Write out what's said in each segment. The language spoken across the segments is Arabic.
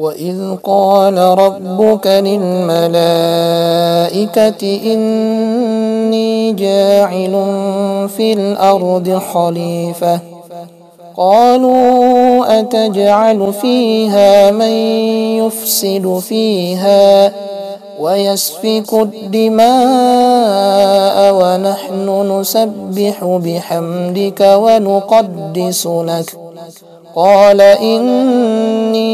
وإذ قال ربك للملائكة إني جاعل في الأرض خليفة قالوا أتجعل فيها من يفسد فيها ويسفك الدماء ونحن نسبح بحمدك ونقدس لك قال إني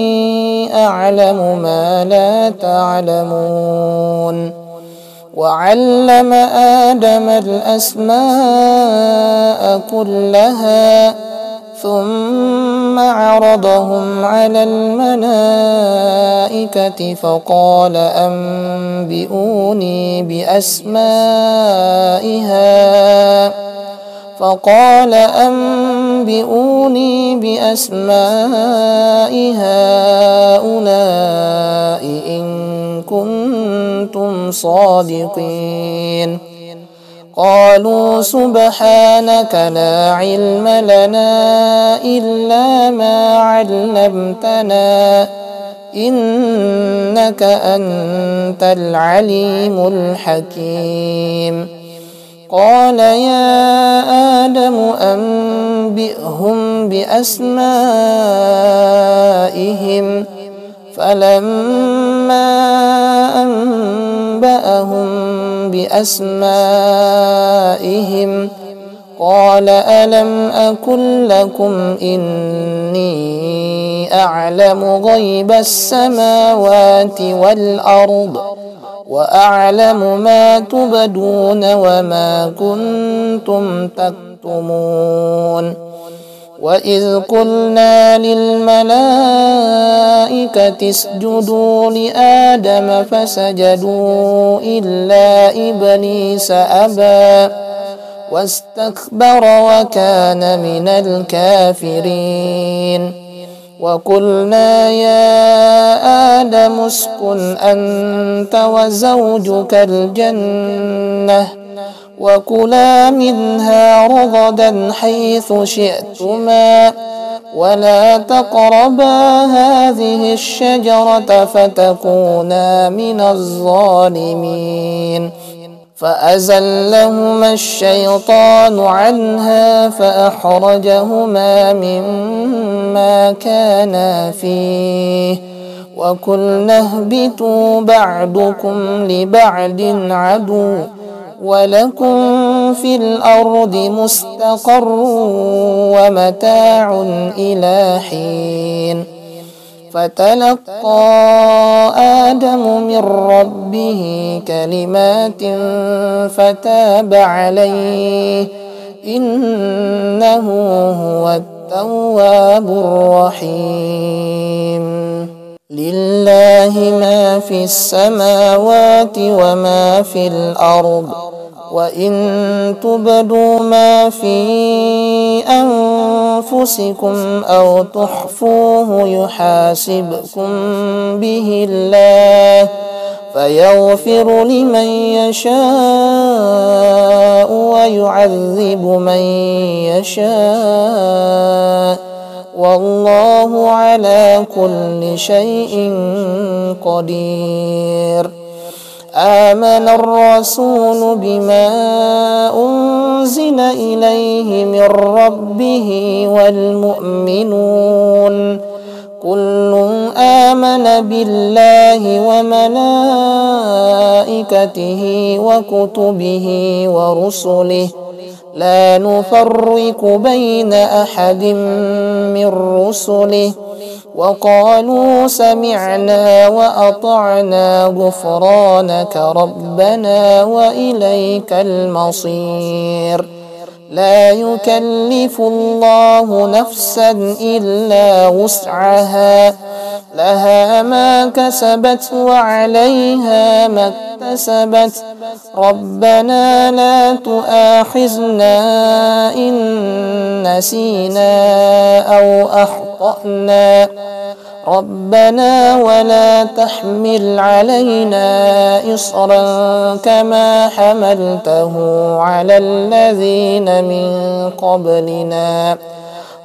أعلم ما لا تعلمون وعلم آدم الأسماء كلها ثم عرضهم على الملائكة فقال أنبئوني بأسماء هؤلاء إن كنتم صادقين قالوا سبحانك لا علم لنا إلا ما علمتنا إنك أنت العليم الحكيم قال يا آدم أنبئهم بأسمائهم فلما أنبأهم بأسمائهم قال ألم أقل لكم إني أعلم غيب السماوات والأرض وأعلم ما تبدون وما كنتم تكتمون وإذ قلنا للملائكة اسجدوا لآدم فسجدوا إلا إبليس أبى واستكبر وكان من الكافرين وقلنا يا آدم اسكن أنت وزوجك الجنة وكلا منها رغدا حيث شئتما ولا تقربا هذه الشجرة فتكونا من الظالمين فأزلهما الشيطان عنها فأخرجهما مما كانا فيه وقلنا اهبطوا بعضكم لبعض عدو ولكم في الأرض مستقر ومتاع إلى حين فتلقى آدم من ربه كلمات فتاب عليه إنه هو التواب الرحيم لله ما في السماوات وما في الأرض وإن تبدوا ما في أنفسكم أو تخفوه يحاسبكم به الله فيغفر لمن يشاء ويعذب من يشاء والله على كل شيء قدير آمن الرسول بما أنزل إليه من ربه والمؤمنون كل آمن بالله وملائكته وكتبه ورسله لا نفرق بين أحد من رسله وقالوا سمعنا وأطعنا غفرانك ربنا وإليك المصير لا يكلف الله نفسا إلا وسعها لها ما كسبت وعليها ما اكتسبت ربنا لا تؤاخذنا إن نسينا أو أخطأنا ربنا ولا تحمل علينا إصرا كما حملته على الذين من قبلنا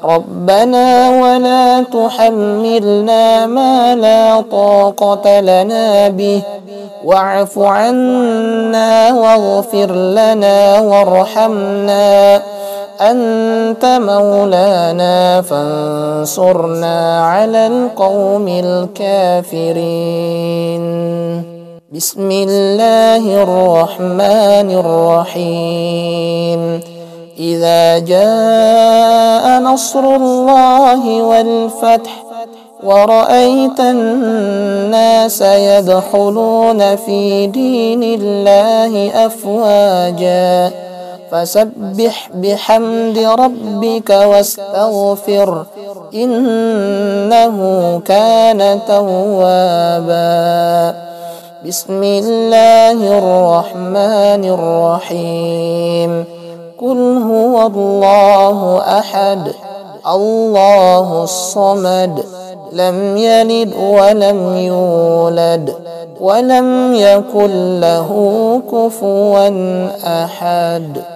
ربنا ولا تحملنا ما لا طاقة لنا به واعف عنا واغفر لنا وارحمنا أنت مولانا فانصرنا على القوم الكافرين. بسم الله الرحمن الرحيم. إذا جاء نصر الله والفتح ورأيت الناس يدخلون في دين الله أفواجا فسبح بحمد ربك واستغفر إنه كان توابا. بسم الله الرحمن الرحيم. قل هو الله أحد الله الصمد لم يلد ولم يولد ولم يكن له كفوا أحد.